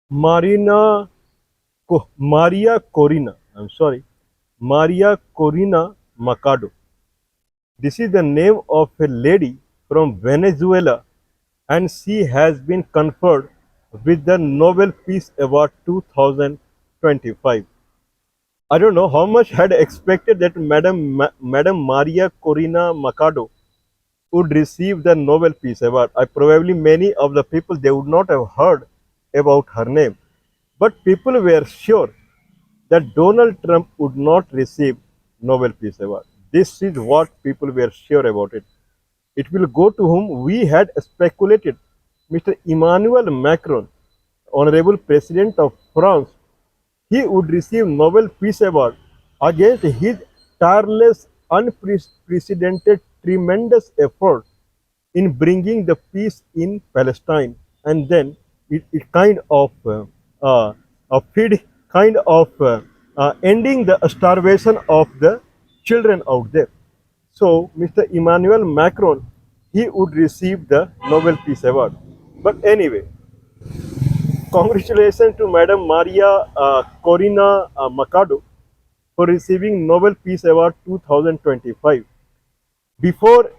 Marina, Maria Corina, I'm sorry, Maria Corina Machado. This is the name of a lady from Venezuela, and she has been conferred with the Nobel Peace Award 2025. I don't know how much had expected that Madam Maria Corina Machado would receive the Nobel Peace Award. I probably many of the people they would not have heard about her name, but people were sure that Donald Trump would not receive Nobel Peace Award. This is what people were sure about it. It will go to whom we had speculated, Mr. Emmanuel Macron, Honorable President of France. He would receive Nobel Peace Award against his tireless, unprecedented, tremendous effort in bringing the peace in Palestine, and then it kind of feed, kind of ending the starvation of the children out there. So, Mr. Emmanuel Macron, he would receive the Nobel Peace Award. But anyway, congratulations to Madam Maria Corina Machado for receiving Nobel Peace Award 2025. Before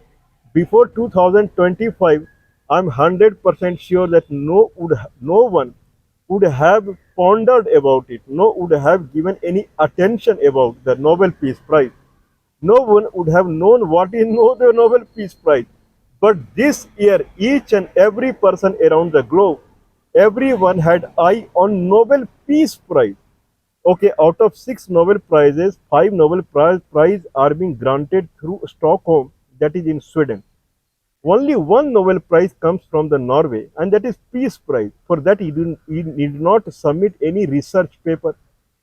before 2025, I'm 100% sure that no one would have pondered about it, no would have given any attention about the Nobel Peace Prize. No one would have known what is the Nobel Peace Prize. But this year, each and every person around the globe, everyone had eye on Nobel Peace Prize. Okay, out of six Nobel Prizes, five Prize are being granted through Stockholm, that is in Sweden. Only one Nobel Prize comes from the Norway, and that is Peace Prize. For that, he did not submit any research paper.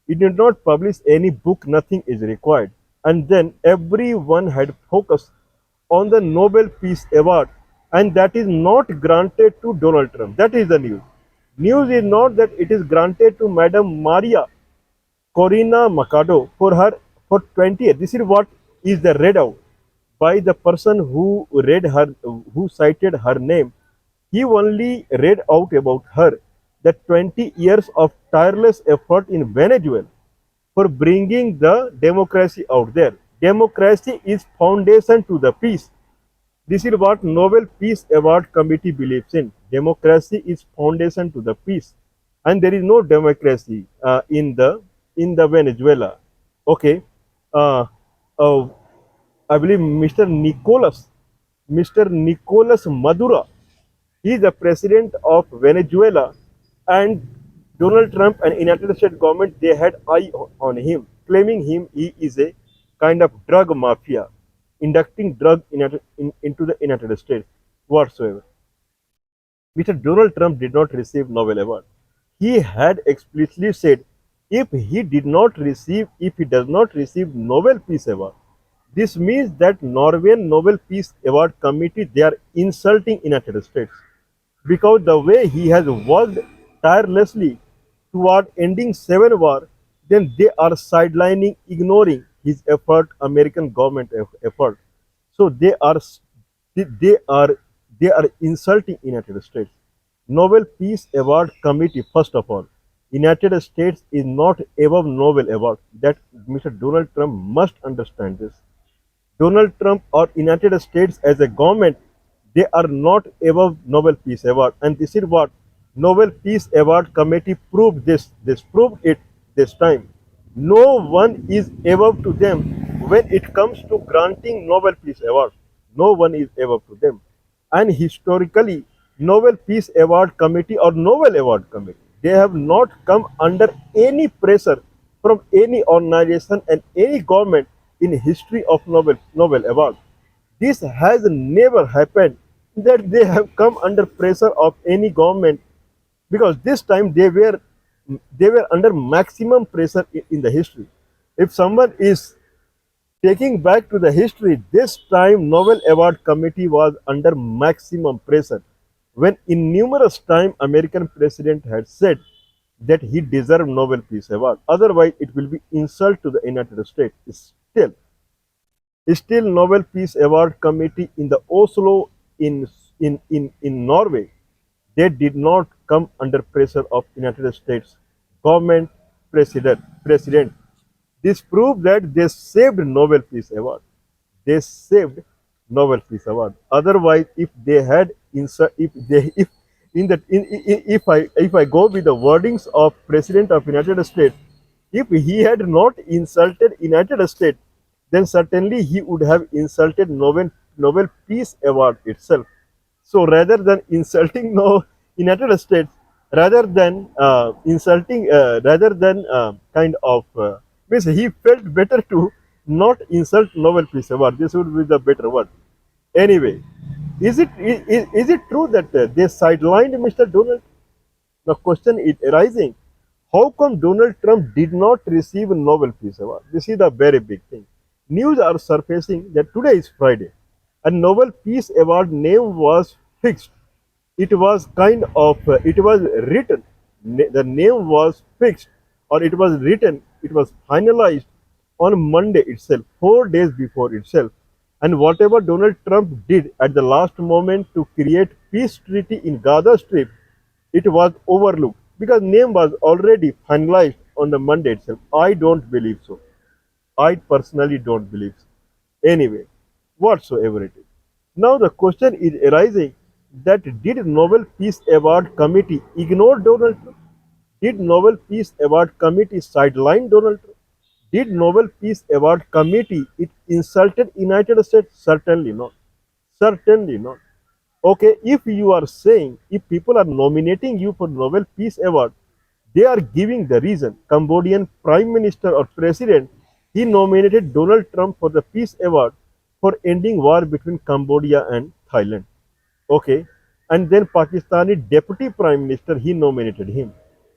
He did not publish any book. Nothing is required. And then everyone had focused on the Nobel Peace Award, and that is not granted to Donald Trump. That is the news. News is not that it is granted to Madam Maria Corina Machado for her for 20 years. This is what is the read out by the person who cited her name. He only read out about her that 20 years of tireless effort in Venezuela for bringing the democracy out there. Democracy is foundation to the peace. This is what Nobel Peace Award Committee believes in. Democracy is foundation to the peace, and there is no democracy in the Venezuela. Okay, uh, uh, I believe Mr. Nicolas Maduro, he is the president of Venezuela, and Donald Trump and United States government they had eye on him, claiming him he is a kind of drug mafia, inducting drug into the United States whatsoever. Mr. Donald Trump did not receive Nobel Award. He had explicitly said if he does not receive Nobel Peace Award, this means that Norwegian Nobel Peace Award Committee they are insulting United States because the way he has worked tirelessly toward ending civil war, then they are sidelining, ignoring his effort, American government effort. So they are they are insulting United States. Nobel Peace Award Committee, first of all, United States is not above Nobel Award. That Mr. Donald Trump must understand this. Donald Trump or United States as a government, they are not above Nobel Peace Award. And this is what Nobel Peace Award Committee proved this. This proved it this time. No one is above to them when it comes to granting Nobel Peace Award. No one is above to them. And historically, Nobel Peace Award Committee or Nobel Award Committee, they have not come under any pressure from any organization and any government in history of Nobel Award. This has never happened that they have come under pressure of any government because this time they were under maximum pressure in the history. If someone is taking back to the history, this time Nobel Award Committee was under maximum pressure when in numerous time American president had said that he deserved Nobel Peace Award. Otherwise, it will be insult to the United States. Still, Nobel Peace Award Committee in the Oslo in Norway, They did not come under pressure of United States government president. This proved that they saved Nobel Peace Award. They saved Nobel Peace Award. Otherwise, if they had if they if in that if I go with the wordings of President of United States, if he had not insulted United States, then certainly he would have insulted Nobel Peace Award itself. So rather than insulting no United States, rather than kind of means he felt better to not insult Nobel Peace Award. This would be the better word. Anyway, is it true that they sidelined Mr. Donald? The question is arising: how come Donald Trump did not receive a Nobel Peace Award? This is the very big thing. News are surfacing that today is Friday. A Nobel Peace Award name was fixed. It was it was written. The name was fixed, or it was written. It was finalized on Monday itself, 4 days before itself. And whatever Donald Trump did at the last moment to create peace treaty in Gaza Strip, it was overlooked because name was already finalized on the Monday itself. I don't believe so. I personally don't believe so. Anyway, whatsoever it is. Now the question is arising that did Nobel Peace Award Committee ignore Donald Trump? Did Nobel Peace Award Committee sideline Donald Trump? Did Nobel Peace Award Committee it insulted United States? Certainly not. Certainly not. Okay, if you are saying if people are nominating you for Nobel Peace Award, they are giving the reason. Cambodian Prime Minister or President, he nominated Donald Trump for the Peace Award for ending war between Cambodia and Thailand. Okay, and then Pakistani Deputy Prime Minister, he nominated him.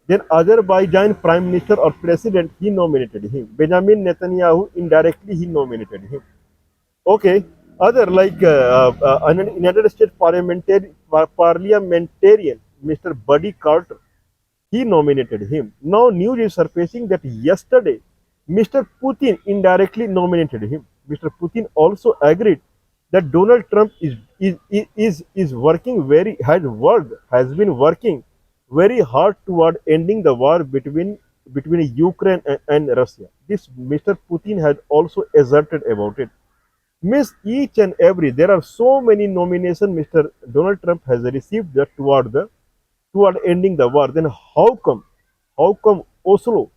Then Azerbaijan Prime Minister or President, he nominated him. Benjamin Netanyahu, indirectly, he nominated him. Okay, other like United States parliamentarian Mr. Buddy Carter, he nominated him. Now news is surfacing that yesterday Mr. Putin indirectly nominated him. Mr. Putin also agreed that Donald Trump is working has been working very hard toward ending the war between Ukraine and Russia. This Mr. Putin has also asserted about it. Miss each and every there are so many nominations Mr. Donald Trump has received that toward ending the war. Then how come Oslo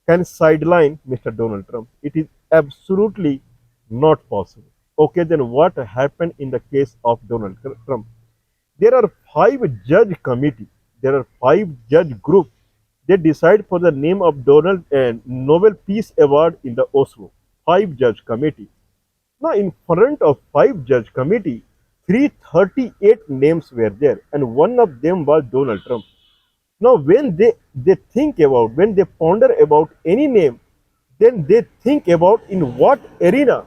can sideline Mr. Donald Trump? It is absolutely not possible. Okay, then what happened in the case of Donald Trump? There are five judge group. They decide for the name of Donald and Nobel Peace Award in the Oslo. Five judge committee. Now, in front of five judge committee, 338 names were there, and one of them was Donald Trump. Now, when when they ponder about any name, then they think about in what arena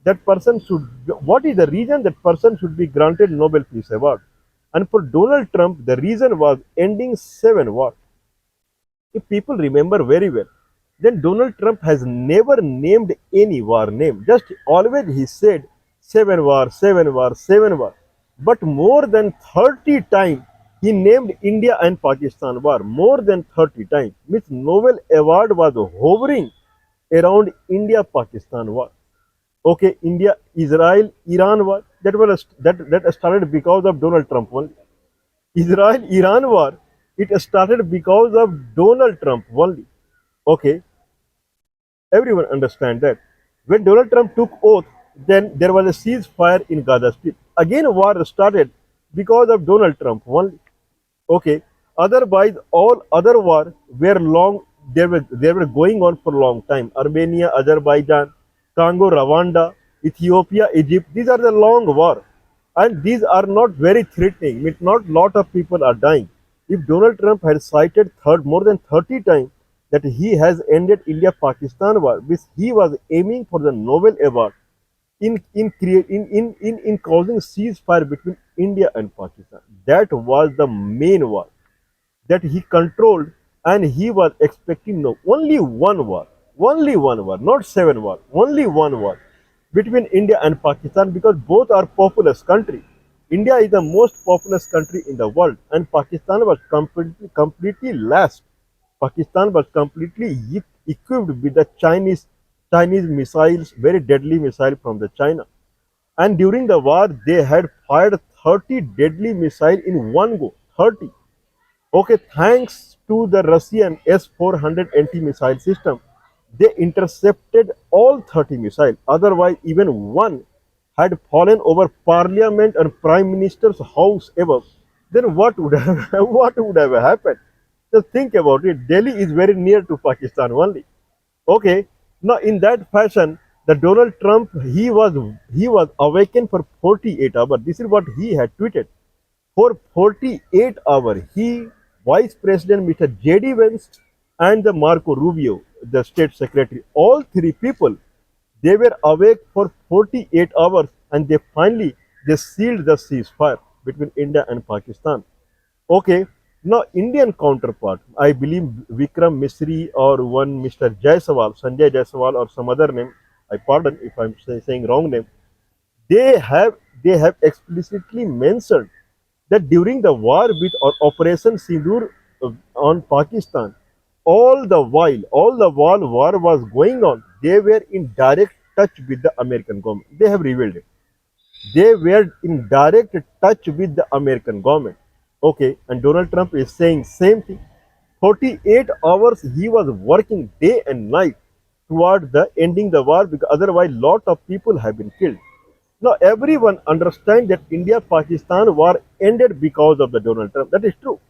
that person should, what is the reason that person should be granted Nobel Peace Award. And for Donald Trump, the reason was ending 7 wars. If people remember very well, then Donald Trump has never named any war name. Just always he said 7 war, 7 war, 7 war. But more than 30 times he named India and Pakistan war. More than 30 times. Means Nobel Award was hovering around India-Pakistan war. Okay, India, Israel, Iran war. That started because of Donald Trump only. Israel, Iran war. It started because of Donald Trump only. Okay, everyone understand that. When Donald Trump took oath, then there was a ceasefire in Gaza Strip. Again, war started because of Donald Trump only. Okay, otherwise all other war were long. They were going on for a long time. Armenia, Azerbaijan, Congo, Rwanda, Ethiopia, Egypt. These are the long war, and these are not very threatening. Means not lot of people are dying. If Donald Trump had cited more than 30 times that he has ended India-Pakistan war, which he was aiming for the Nobel Award in causing ceasefire between India and Pakistan. That was the main war that he controlled, and he was expecting only one war, not 7 war, only one war between India and Pakistan because both are populous country. India is the most populous country in the world, and Pakistan was completely last. Pakistan was completely equipped with the Chinese missiles, very deadly missile from the China. And during the war, they had fired 30 deadly missiles in one go. 30. Okay, thanks to the Russian S-400 anti-missile system, they intercepted all 30 missiles. Otherwise, even one had fallen over Parliament and Prime Minister's house above. Then what would have what would have happened? Just think about it. Delhi is very near to Pakistan only. Okay, now in that fashion, the Donald Trump he was awakened for 48 hours. This is what he had tweeted. For 48 hours, he, Vice President Mr. J.D. Vance, and the Marco Rubio, the State Secretary, all three people, they were awake for 48 hours, and they sealed the ceasefire between India and Pakistan. Okay, now Indian counterpart, I believe Vikram Misri or one Mr. Jaiswal, Sanjay Jaiswal or some other name, I pardon if I'm saying wrong name, they have they have explicitly mentioned that during the war with or Operation Sindoor on Pakistan, all the while war was going on, they were in direct touch with the American government. They have revealed it. They were in direct touch with the American government. Okay, and Donald Trump is saying same thing. 48 hours he was working day and night toward the ending the war because otherwise lot of people have been killed. Now everyone understands that India-Pakistan war ended because of the Donald Trump. That is true.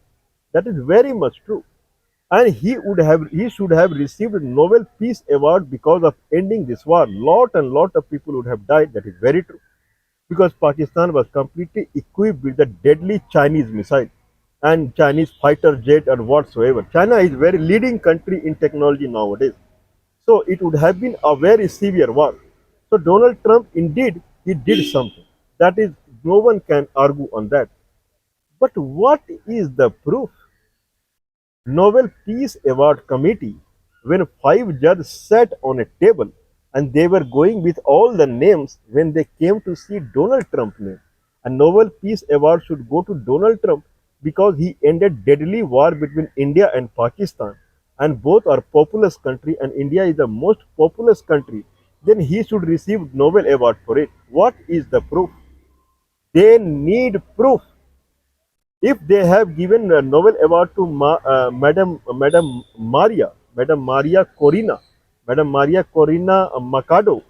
That is very much true. And he should have received Nobel Peace Award because of ending this war. Lot of people would have died. That is very true. Because Pakistan was completely equipped with the deadly Chinese missile and Chinese fighter jet and whatsoever. China is very leading country in technology nowadays. So it would have been a very severe war. So Donald Trump indeed he did something. That is no one can argue on that. But what is the proof? Nobel Peace Award Committee, when five judges sat on a table and they were going with all the names when they came to see Donald Trump's name. A Nobel Peace Award should go to Donald Trump because he ended deadly war between India and Pakistan and both are populous country and India is the most populous country. Then he should receive Nobel Award for it. What is the proof? They need proof. If they have given a Nobel Award to Madam Maria Corina, Madam Maria Corina Machado,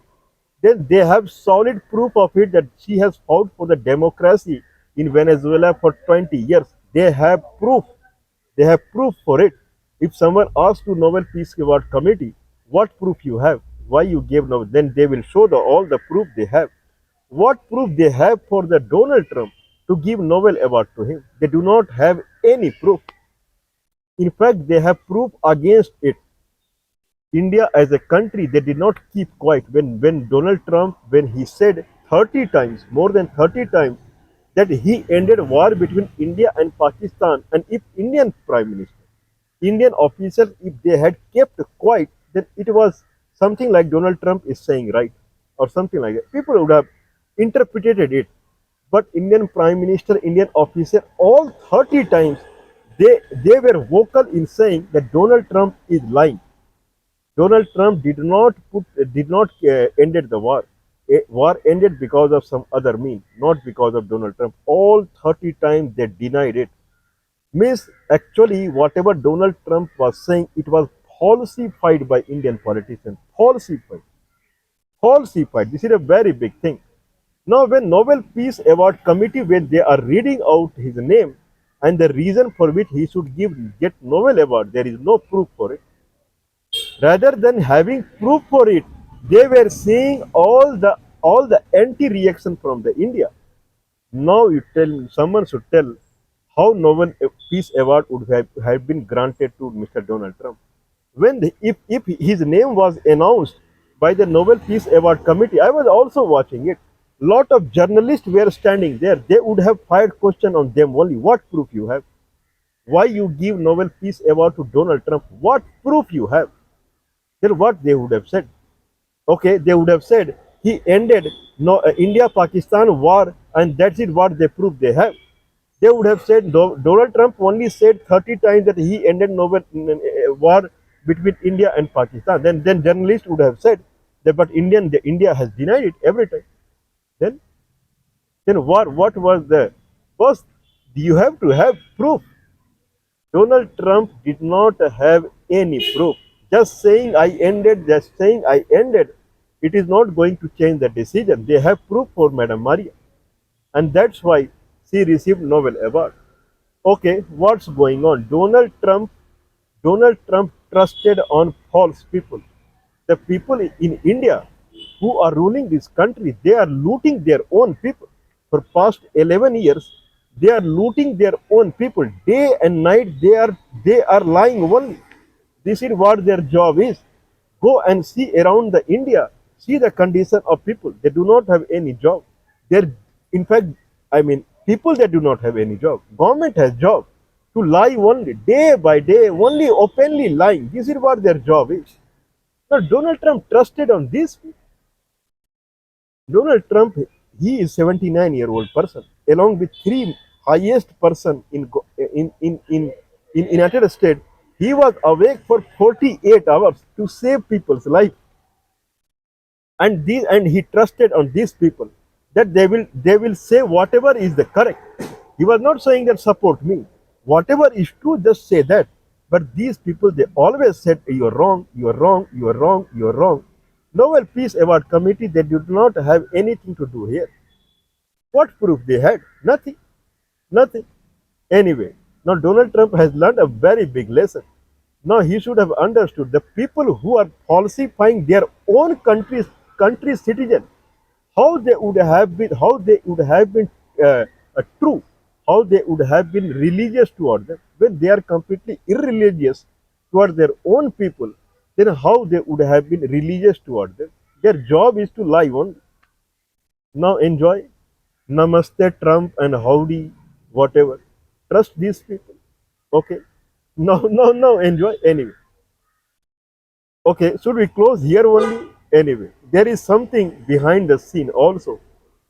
then they have solid proof of it that she has fought for the democracy in Venezuela for 20 years. They have proof. They have proof for it. If someone asks to Nobel Peace Award Committee, what proof you have? Why you gave Nobel? Then they will show all the proof they have. What proof they have for the Donald Trump to give Nobel Award to him? They do not have any proof. In fact, they have proof against it. India as a country, they did not keep quiet. When Donald Trump, when he said 30 times, more than 30 times, that he ended war between India and Pakistan, and if Indian Prime Minister, Indian officials, if they had kept quiet, then it was something like Donald Trump is saying right, or something like that. People would have interpreted it. But Indian Prime Minister, Indian officer, all 30 times, they were vocal in saying that Donald Trump is lying. Donald Trump did not ended the war. A war ended because of some other mean, not because of Donald Trump. All 30 times they denied it. Means actually whatever Donald Trump was saying, it was falsified by Indian politicians. Falsified. Falsified. This is a very big thing. Now, when Nobel Peace Award Committee, when they are reading out his name and the reason for which he should get Nobel Award, there is no proof for it. Rather than having proof for it, they were seeing all the anti-reaction from the India. Now you tell someone should tell how Nobel Peace Award would have been granted to Mr. Donald Trump. If his name was announced by the Nobel Peace Award Committee, I was also watching it. Lot of journalists were standing there. They would have fired question on them only. What proof you have? Why you give Nobel Peace Award to Donald Trump? What proof you have? Then what they would have said? Okay, they would have said he ended no, India-Pakistan war, and that's it. What they proved they have. They would have said Donald Trump only said 30 times that he ended Nobel war between India and Pakistan. Then journalists would have said that, but India has denied it every time. Then what was the first? You have to have proof. Donald Trump did not have any proof. Just saying I ended, it is not going to change the decision. They have proof for Madam Maria, and that's why she received Nobel Award. Okay, what's going on? Donald Trump trusted on false people. The people in India who are ruling this country, they are looting their own people. For past 11 years, they are looting their own people. Day and night, they are lying only. This is what their job is. Go and see around the India. See the condition of people. They do not have any job. They're, in fact, I mean, people that do not have any job. Government has job to lie only day by day, only openly lying. This is what their job is. Now Donald Trump trusted on this. Donald Trump, he is 79-year-old person, along with three highest person in United States. He was awake for 48 hours to save people's life, and he trusted on these people that they will say whatever is the correct. He was not saying that support me. Whatever is true, just say that. But these people, they always said you are wrong, you are wrong, you are wrong, you are wrong. Nobel Peace Award Committee, they did not have anything to do here. What proof they had? Nothing. Nothing. Anyway, now Donald Trump has learned a very big lesson. Now he should have understood the people who are falsifying their own country's citizen, how they would have been true, how they would have been religious toward them. When they are completely irreligious toward their own people, then how they would have been religious toward them? Their job is to lie only. Now enjoy. Namaste, Trump, and howdy, whatever. Trust these people. Okay. Now enjoy anyway. Okay, should we close here only? Anyway, there is something behind the scene also.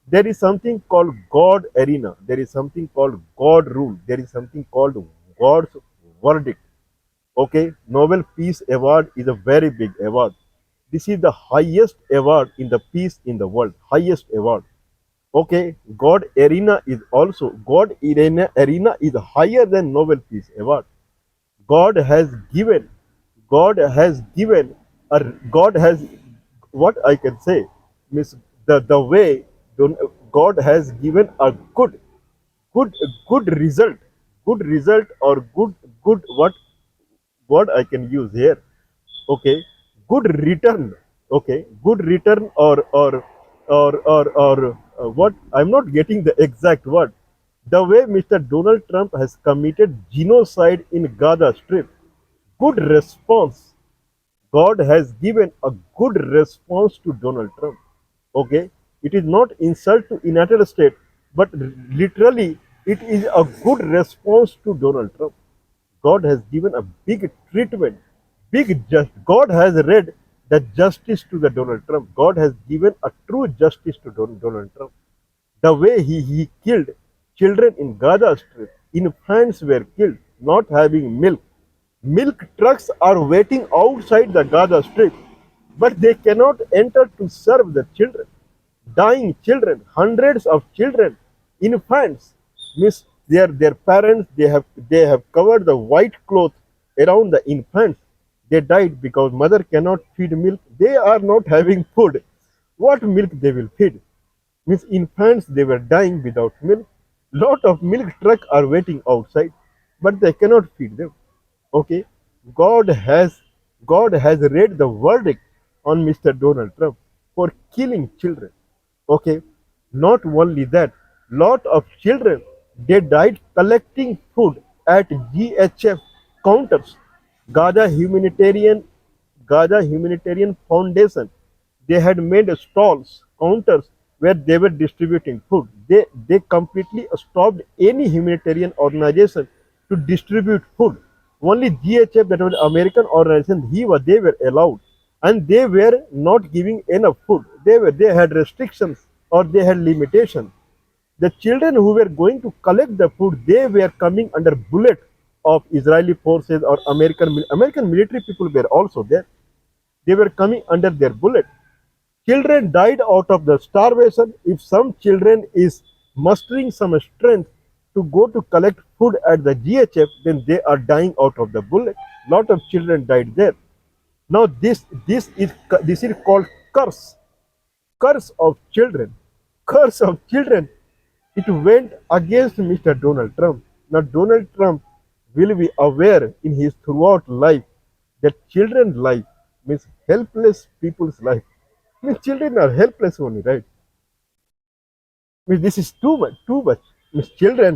There is something called God arena. There is something called God rule. There is something called God's verdict. Okay, Nobel Peace Award is a very big award. This is the highest award in the peace in the world. Highest award. Okay, God arena is higher than Nobel Peace Award. God has given, God has, what I can say, means the way God has given a good, good result, or good, what I can use here. Okay, good return. Okay, good return, or what, I'm not getting the exact word. The way Mr. Donald Trump has committed genocide in Gaza Strip, good response. God has given a good response to Donald Trump. Okay, it is not insult to United States, but literally it is a good response to Donald Trump. God has given a big treatment, God has read the justice to the Donald Trump. God has given a true justice to Donald Trump. The way he killed children in Gaza Strip, infants were killed, not having milk. Milk trucks are waiting outside the Gaza Strip, but they cannot enter to serve the children. Dying children, hundreds of children, infants, miss their parents. They have covered the white cloth around the infants. They died because mother cannot feed milk. They are not having food. What milk they will feed? Means infants, they were dying without milk. Lot of milk truck are waiting outside, but they cannot feed them. Okay, god has God has read the verdict on Mr. Donald Trump for killing children. Okay, not only that, lot of children, they died collecting food at GHF counters. gaza humanitarian Gaza Humanitarian Foundation, they had made stalls, counters, where they were distributing food. They completely stopped any humanitarian organization to distribute food. Only GHF, that was American organization, they were allowed, and they were not giving enough food. They had restrictions or they had limitations. The children who were going to collect the food, they were coming under bullet of Israeli forces or American military people were also there. They were coming under their bullet. Children died out of the starvation. If some children is mustering some strength to go to collect food at the GHF, then they are dying out of the bullet. Lot of children died there. Now this is called curse. Curse of children. Curse of children. It went against Mr. Donald Trump. Now Donald Trump will be aware in his throughout life that children's life means helpless people's life. Means children are helpless only, right? Means this is too much, too much. Means children